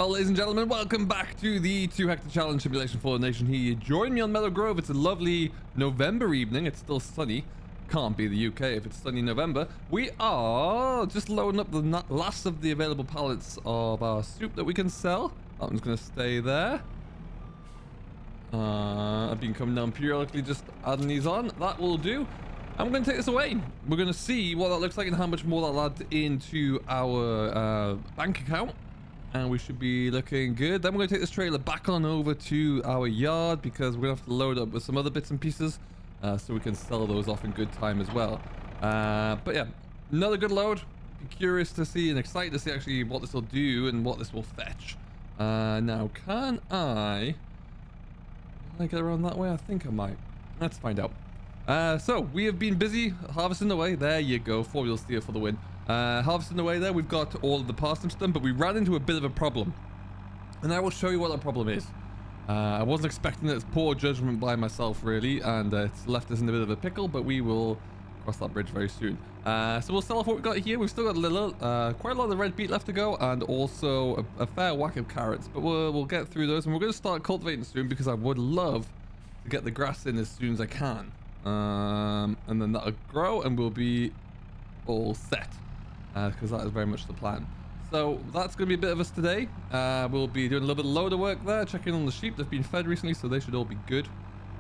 Well, ladies and gentlemen, welcome back to the 2 Hectare Challenge Simulation for the Nation here. Join me on Meadow Grove. It's a lovely November evening. It's still sunny. Can't be the UK if it's sunny in November. We are just loading up the last of the available pallets of our soup that we can sell. That one's going to stay there. I've been coming down periodically just adding these on. That will do. I'm going to take this away. We're going to see what that looks like and how much more that adds into our bank account. And we should be looking good. Then we're going to take this trailer back on over to our yard because we're going to have to load up with some other bits and pieces so we can sell those off in good time as well. But yeah, another good load. Be curious to see and excited to see actually what this will do and what this will fetch. Now, can I get around that way? I think I might. Let's find out. So we have been busy harvesting away. There you go. 4-wheel steer for the win. Harvesting away there. We've got all of the parsnips done, but we ran into a bit of a problem. And I will show you what that problem is. I wasn't expecting it. It's poor judgment by myself, really. And it's left us in a bit of a pickle, but we will cross that bridge very soon. So we'll sell off what we've got here. We've still got a little, quite a lot of the red beet left to go, and also a fair whack of carrots. But we'll get through those, and we're going to start cultivating soon because I would love to get the grass in as soon as I can. And then that'll grow, and we'll be all set. Because that is very much the plan. So that's going to be a bit of us today. We'll be doing a little bit of loader work there, checking on the sheep. They've been fed recently, so they should all be good.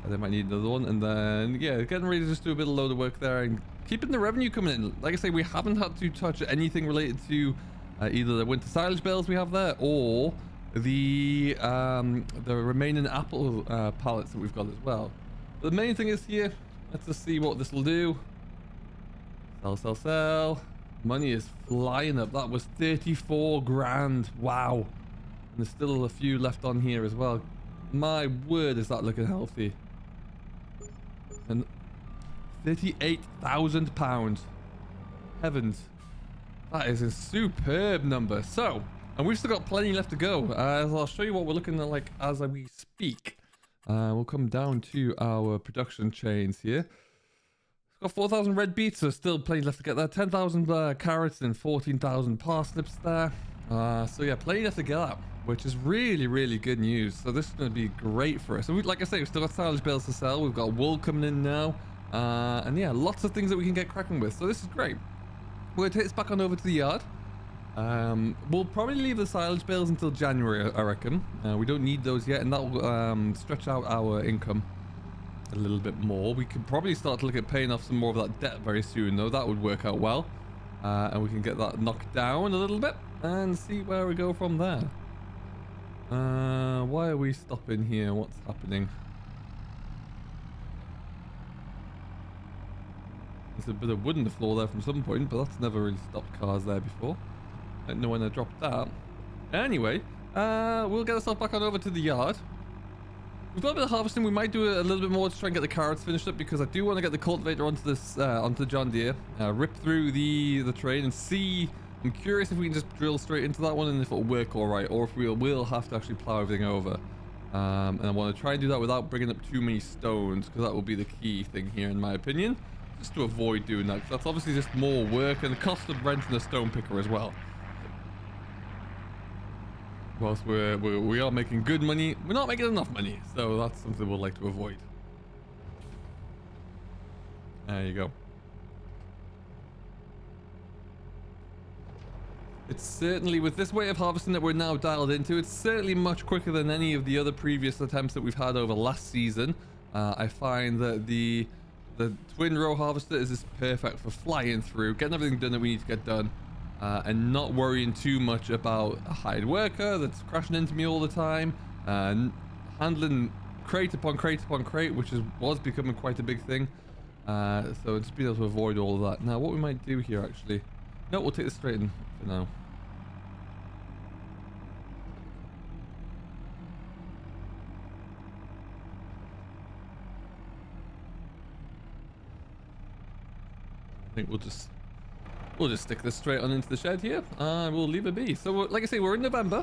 They might need another one. And then, yeah, getting ready to just do a bit of loader work there and keeping the revenue coming in. Like I say, we haven't had to touch anything related to either the winter silage bales we have there or the remaining apple pallets that we've got as well. But the main thing is here, let's just see what this will do. Sell, sell, sell. Money is flying up. That was 34 grand. Wow. And there's still a few left on here as well. My word, is that looking healthy. And 38,000 pounds. Heavens. That is a superb number. So, and we've still got plenty left to go. I'll show you what we're looking at like as we speak. We'll come down to our production chains here. Got 4,000 red beets, so still plenty left to get there. 10,000 carrots and 14,000 parsnips there. So yeah, plenty left to get up, which is really, really good news. So this is going to be great for us. And like I say, we've still got silage bales to sell. We've got wool coming in now. And yeah, lots of things that we can get cracking with. So this is great. We're going to take this back on over to the yard. We'll probably leave the silage bales until January, I reckon. We don't need those yet, and that will stretch out our income a little bit more. We could probably start to look at paying off some more of that debt very soon, though. That would work out well. And we can get that knocked down a little bit and see where we go from there. Why are we stopping here? What's happening? There's a bit of wood in the floor there from some point, but that's never really stopped cars there before. I don't know when I dropped that. Anyway, we'll get ourselves back on over to the yard. We've got a bit of harvesting. We might do a little bit more to try and get the carrots finished up because I do want to get the cultivator onto this onto the John Deere, rip through the train and see. I'm curious if we can just drill straight into that one and if it'll work all right, or if we will have to actually plow everything over. And I want to try and do that without bringing up too many stones because that will be the key thing here, in my opinion, just to avoid doing that. Because that's obviously just more work and the cost of renting a stone picker as well. Whilst we are making good money, we're not making enough money, so that's something we'll like to avoid. There you go. It's certainly, with this way of harvesting that we're now dialed into, it's certainly much quicker than any of the other previous attempts that we've had over last season. I find that the twin row harvester is just perfect for flying through, getting everything done that we need to get done. And not worrying too much about a hired worker that's crashing into me all the time, and handling crate upon crate upon crate, which was becoming quite a big thing. So just being able to avoid all of that. Now, what we might do here, actually, no, we'll take this straight in for now. I think we'll just stick this straight on into the shed here, and we'll leave it be. So, like I say, we're in November.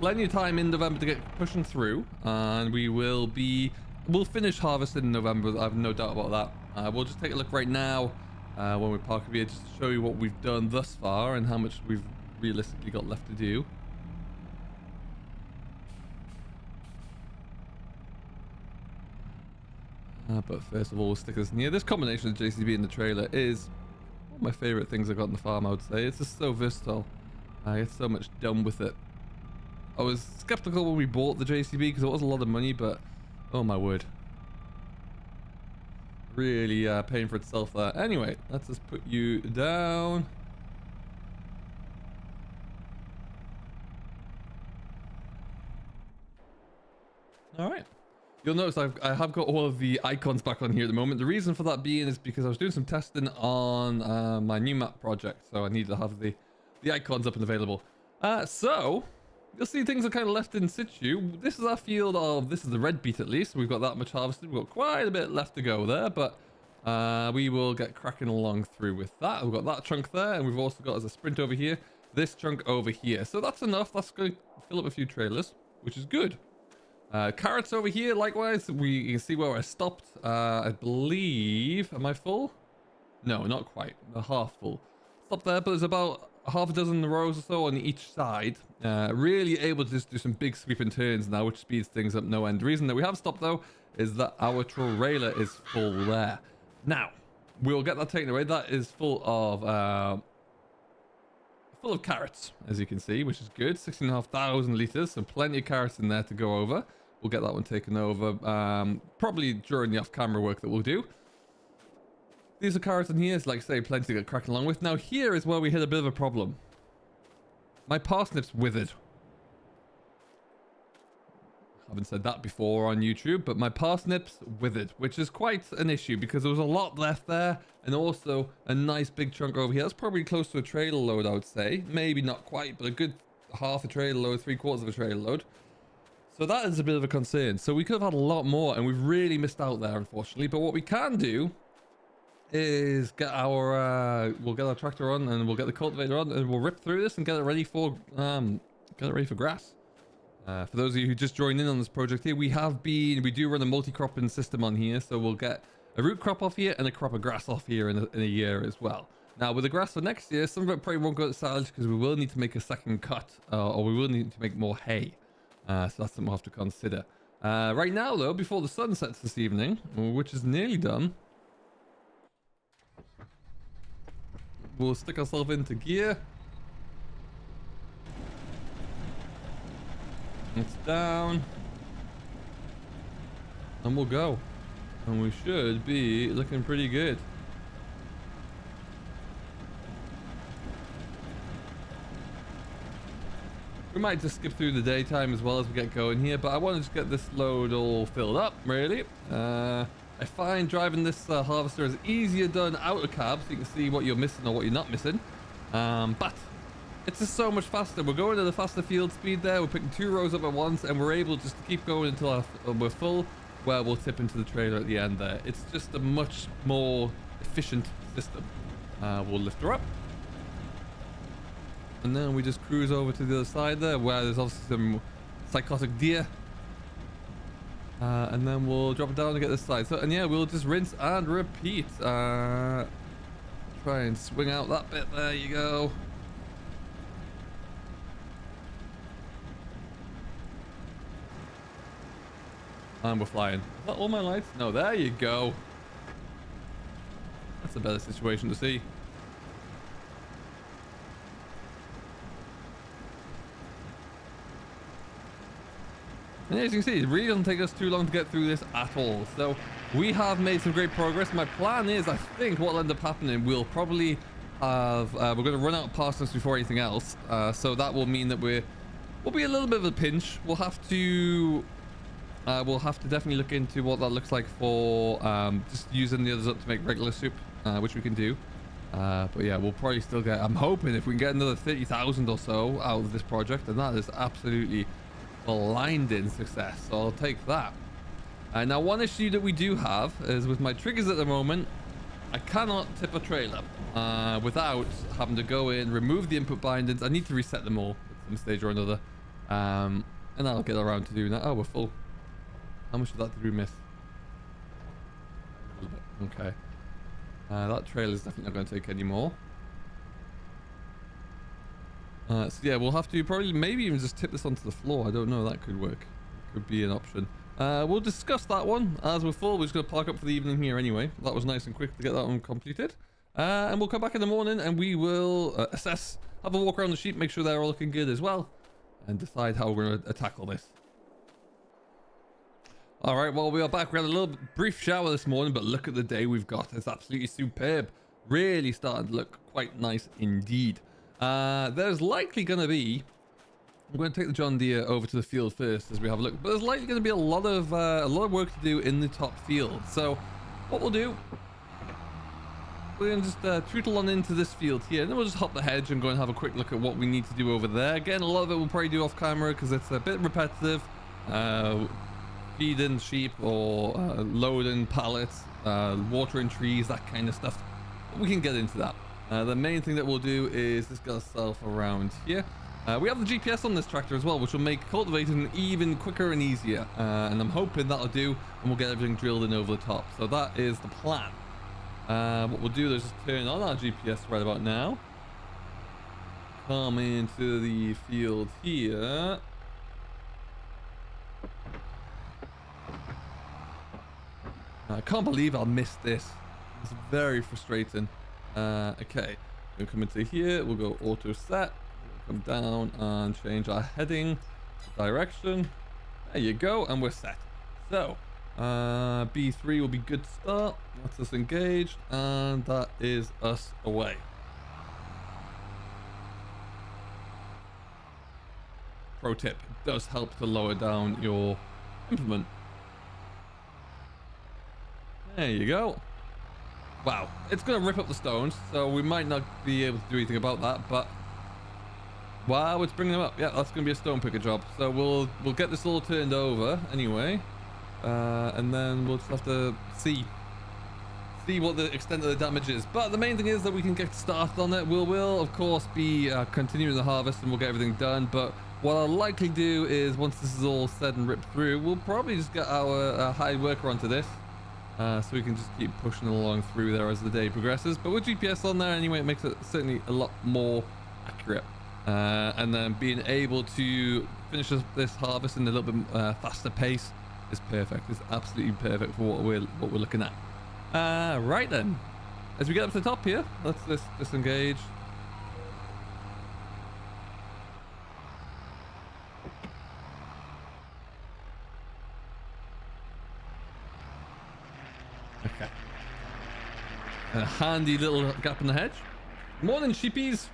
Plenty of time in November to get pushing through, and we'll finish harvesting in November. I have no doubt about that. We'll just take a look right now when we park up here, just to show you what we've done thus far and how much we've realistically got left to do. But first of all, we'll stick this in here. This combination of JCB and the trailer is one of my favorite things I got in the farm, I would say. It's just so versatile. I get so much done with it. I was skeptical when we bought the JCB because it was a lot of money, but oh my word. Really paying for itself there. Anyway, let's just put you down. All right. You'll notice I have got all of the icons back on here at the moment. The reason for that being is because I was doing some testing on my new map project, so I need to have the icons up and available. So you'll see things are kind of left in situ. This is our field of, this is the red beet at least. We've got that much harvested. We've got quite a bit left to go there, but we will get cracking along through with that. We've got that chunk there, and we've also got, as a sprint over here, this chunk over here. So that's enough. That's going to fill up a few trailers, which is good. Carrots over here, likewise. You can see where I stopped. I believe, am I full? No, not quite. Half full. Stopped there, but there's about half a dozen rows or so on each side. Really able to just do some big sweeping turns now, which speeds things up no end. The reason that we have stopped though is that our trailer is full there. Now we'll get that taken away. That is full of carrots, as you can see, which is good. 16,500 liters, so plenty of carrots in there to go over. We'll get that one taken over probably during the off-camera work that we'll do. These are carrots in here, so like I say, plenty to get cracking along with. Now here is where we hit a bit of a problem. My parsnips withered. I haven't said that before on YouTube, but my parsnips withered, which is quite an issue because there was a lot left there, and also a nice big chunk over here. That's probably close to a trailer load, I would say. Maybe not quite, but a good half a trailer load, 3/4 of a trailer load. So that is a bit of a concern. So we could have had a lot more, and we've really missed out there, unfortunately. But what we can do is get our we'll get our tractor on, and we'll get the cultivator on, and we'll rip through this and get it ready for grass. For those of you who just joined in on this project here, we do run a multi-cropping system on here, so we'll get a root crop off here and a crop of grass off here in a year as well. Now with the grass for next year, some of it probably won't go to silage because we will need to make a second cut, or we will need to make more hay. So that's something we'll have to consider. Right now though, before the sun sets this evening, which is nearly done, we'll stick ourselves into gear. It's down. And we'll go. And we should be looking pretty good. We might just skip through the daytime as well as we get going here, but I want to just get this load all filled up, really. I find driving this harvester is easier done out of cab, so you can see what you're missing or what you're not missing. But it's just so much faster. We're going at a faster field speed there. We're picking 2 rows up at once, and we're able just to keep going until we're full, where we'll tip into the trailer at the end there. It's just a much more efficient system. We'll lift her up. And then we just cruise over to the other side there, where there's obviously some psychotic deer. And then we'll drop it down to get this side. So, and yeah, we'll just rinse and repeat. Try and swing out that bit. There you go. And we're flying. Is that all my lights? No, there you go. That's a better situation to see. And as you can see, it really doesn't take us too long to get through this at all. So we have made some great progress. My plan is, I think what will end up happening, we'll probably have, we're going to run out of parsnips before anything else. So that will mean that we'll be a little bit of a pinch. We'll have to definitely look into what that looks like for just using the others up to make regular soup, which we can do. But yeah, we'll probably still get, I'm hoping if we can get another 30,000 or so out of this project, and that is absolutely blinding success, so I'll take that. Now one issue that we do have is with my triggers at the moment, I cannot tip a trailer without having to go in, remove the input bindings. I need to reset them all at some stage or another, and I'll get around to doing that. Oh, we're full. How much of that did we miss? A little bit. Okay. That trailer is definitely not going to take any more. So yeah, we'll have to probably maybe even just tip this onto the floor. I don't know, that could work. Could be an option. We'll discuss that one as we're full. We're just going to park up for the evening here anyway. That was nice and quick to get that one completed. And we'll come back in the morning and we will assess, have a walk around the sheep, make sure they're all looking good as well, and decide how we're going to tackle this. All right, well, we are back. We had a little brief shower this morning, but look at the day we've got. It's absolutely superb. Really starting to look quite nice indeed. There's likely going to be... I'm going to take the John Deere over to the field first as we have a look. But there's likely going to be a lot of work to do in the top field. So what we'll do, we're going to just tootle on into this field here, and then we'll just hop the hedge and go and have a quick look at what we need to do over there. Again, a lot of it we'll probably do off camera because it's a bit repetitive. Feeding sheep or loading pallets, watering trees, that kind of stuff. But we can get into that. The main thing that we'll do is just get ourselves around here. We have the GPS on this tractor as well, which will make cultivating even quicker and easier. And I'm hoping that'll do, and we'll get everything drilled in over the top. So that is the plan. What we'll do is just turn on our GPS right about now. Come into the field here. I can't believe I missed this. It's very frustrating. Okay, we'll come into here. We'll go auto set. Come down and change our heading direction. There you go, and we're set. So B3 will be good to start. That's us engaged, and that is us away. Pro tip, it does help to lower down your implement. There you go. Wow, it's going to rip up the stones, so we might not be able to do anything about that, but wow, it's bringing them up. Yeah, that's going to be a stone picker job. So we'll get this all turned over anyway. And then we'll just have to see what the extent of the damage is. But the main thing is that we can get started on it. We'll of course be continuing the harvest and we'll get everything done. But what I'll likely do is once this is all said and ripped through, we'll probably just get our hired worker onto this. So we can just keep pushing along through there as the day progresses. But with GPS on there anyway, it makes it certainly a lot more accurate. And then being able to finish this harvest in a little bit faster pace is perfect. It's absolutely perfect for what we're looking at. Right then, as we get up to the top here, let's disengage. Okay. A handy little gap in the hedge. Morning, sheepies.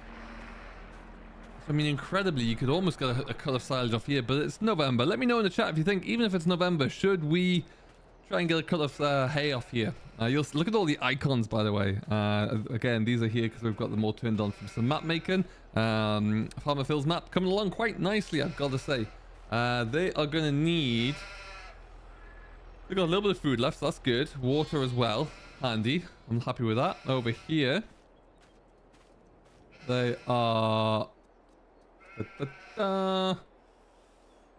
I mean, incredibly, you could almost get a cut of silage off here, but it's November. Let me know in the chat if you think, even if it's November, should we try and get a cut of hay off here? You'll look at all the icons, by the way. Again, these are here because we've got them all turned on from some map making. Farmer Phil's map coming along quite nicely, I've got to say. They are going to need... They've got a little bit of food left, so that's good. Water as well. Handy. I'm happy with that. Over here, they are... yeah,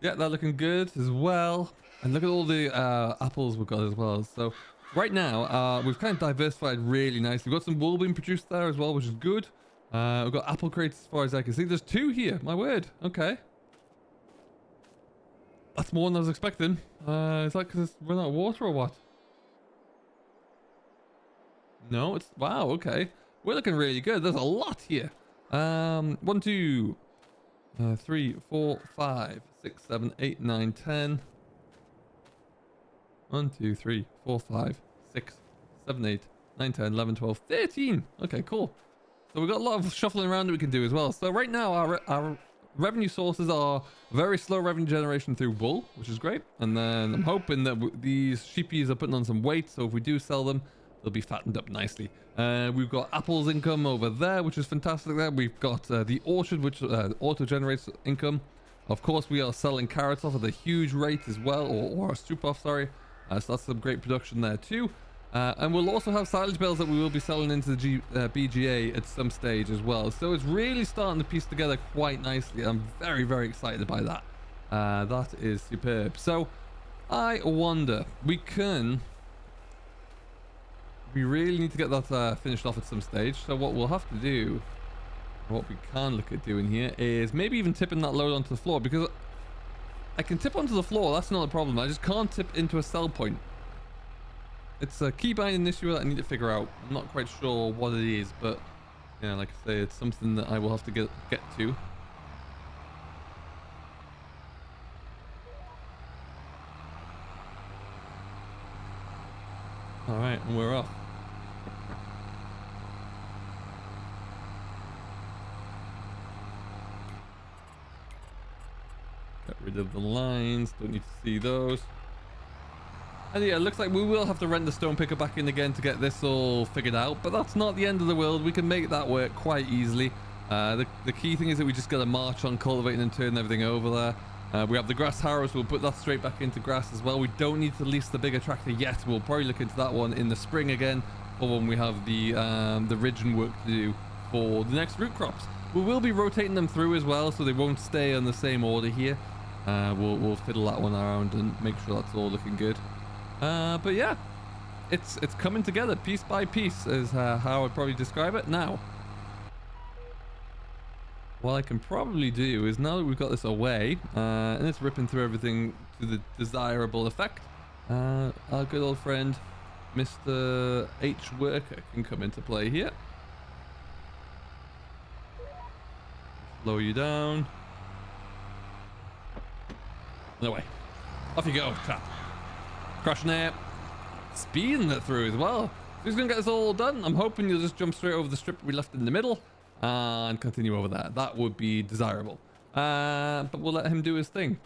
they're looking good as well. And look at all the apples we've got as well. So right now we've kind of diversified really nicely. We've got some wool being produced there as well, which is good. We've got apple crates as far as I can see. There's 2 here, my word. Okay, that's more than I was expecting. Is that because it's run out of water or what? No, it's... Wow, okay, we're looking really good. There's a lot here. 1, 2, 3, 4, 5, 6, 7, 8, 9, 10. 1, 2, 3, 4, 5, 6, 7, 8, 9, 10, 11, 12, 13. Okay, cool. So we've got a lot of shuffling around that we can do as well. So right now our revenue sources are very slow revenue generation through wool, which is great. And then I'm hoping that these sheepies are putting on some weight, so if we do sell them, they'll be fattened up nicely. We've got apples income over there, which is fantastic. There we've got the orchard, which auto generates income. Of course, we are selling carrots off at a huge rate as well, or a soup off, sorry. So that's some great production there too. And we'll also have silage bales that we will be selling into the BGA at some stage as well. So it's really starting to piece together quite nicely. I'm very, very excited by that. That is superb. So I wonder, we really need to get that finished off at some stage. So what we'll have to do, what we can look at doing here is maybe even tipping that load onto the floor, because I can tip onto the floor, that's not a problem. I just can't tip into a sell point. It's a key binding issue that I need to figure out. I'm not quite sure what it is, but yeah, like I say, it's something that I will have to get to. All right, and we're off. Get rid of the lines, don't need to see those. And yeah, it looks like we will have to rent the stone picker back in again to get this all figured out, but that's not the end of the world. We can make that work quite easily. The key thing is that we just got to march on cultivating and turning everything over there. We have the grass harrows, we'll put that straight back into grass as well. We don't need to lease the bigger tractor yet. We'll probably look into that one in the spring again, for when we have the ridging work to do for the next root crops. We will be rotating them through as well, so they won't stay on the same order here. We'll fiddle that one around and make sure that's all looking good. But yeah, it's coming together piece by piece is how I'd probably describe it. Now, what I can probably do is, now that we've got this away and it's ripping through everything to the desirable effect, our good old friend Mr. H Worker can come into play here. Slow you down. No way. Off you go, chap. Crushing it. Speeding it through as well. Who's gonna get this all done? I'm hoping you'll just jump straight over the strip we left in the middle and continue over there. That would be desirable. But we'll let him do his thing.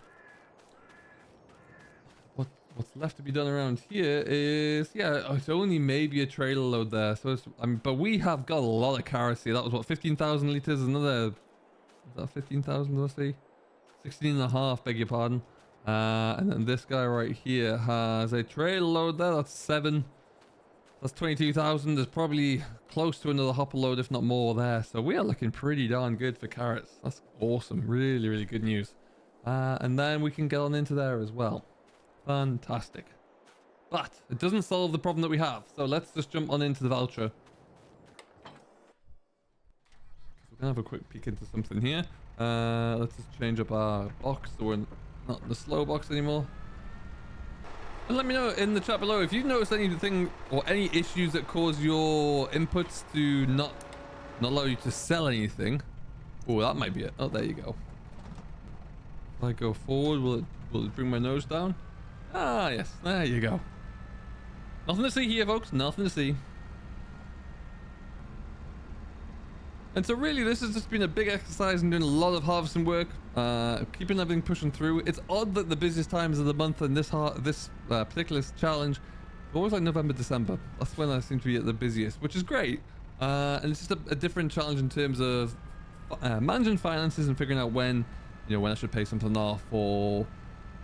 What's left to be done around here is, yeah, it's only maybe a trailer load there. So it's, but we have got a lot of carrots here. That was what, 15,000 liters. Another, is that 15,000? Let's see, 16.5. Beg your pardon. And then this guy right here has a trailer load there. That's 7. That's 22,000. There's probably close to another hopper load, if not more there. So we are looking pretty darn good for carrots. That's awesome. Really, really good news. And then we can get on into there as well. Fantastic. But it doesn't solve the problem that we have. So let's just jump on into the voucher. We're gonna have a quick peek into something here. Let's just change up our box so we're not in the slow box anymore. And let me know in the chat below if you've noticed anything or any issues that cause your inputs to not allow you to sell anything. Oh, that might be it. Oh, there you go. If I go forward, will it bring my nose down? Ah, yes. There you go. Nothing to see here, folks. Nothing to see. And so really, this has just been a big exercise in doing a lot of harvesting work, keeping everything pushing through. It's odd that the busiest times of the month in this particular challenge, always like November, December. That's when I seem to be at the busiest, which is great. And it's just a different challenge in terms of managing finances and figuring out when, when I should pay something off, or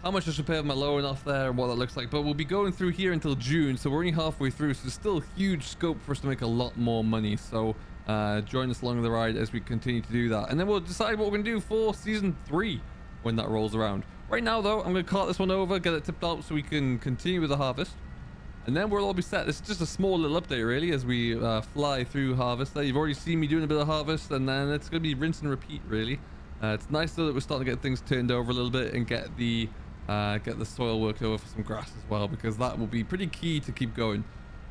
how much I should pay of my loan off there and what that looks like. But we'll be going through here until June, so we're only halfway through, so there's still huge scope for us to make a lot more money. So join us along the ride as we continue to do that, and then we'll decide what we're gonna do for season 3 when that rolls around. Right now though, I'm gonna cart this one over, get it tipped out so we can continue with the harvest, and then we'll all be set. This is just a small little update really as we fly through harvest. There, you've already seen me doing a bit of harvest, and then it's gonna be rinse and repeat really. It's nice though that we're starting to get things turned over a little bit and get the soil worked over for some grass as well, because that will be pretty key to keep going.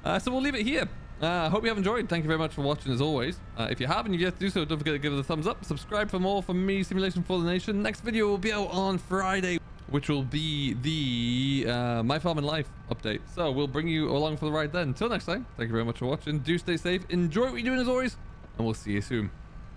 So we'll leave it here. Hope you have enjoyed. Thank you very much for watching as always. If you haven't yet to do so, don't forget to give it a thumbs up. Subscribe for more from me, Simulation for the Nation. Next video will be out on Friday, which will be the My Farm and Life update. So we'll bring you along for the ride then. Until next time, thank you very much for watching. Do stay safe. Enjoy what you're doing as always, and we'll see you soon.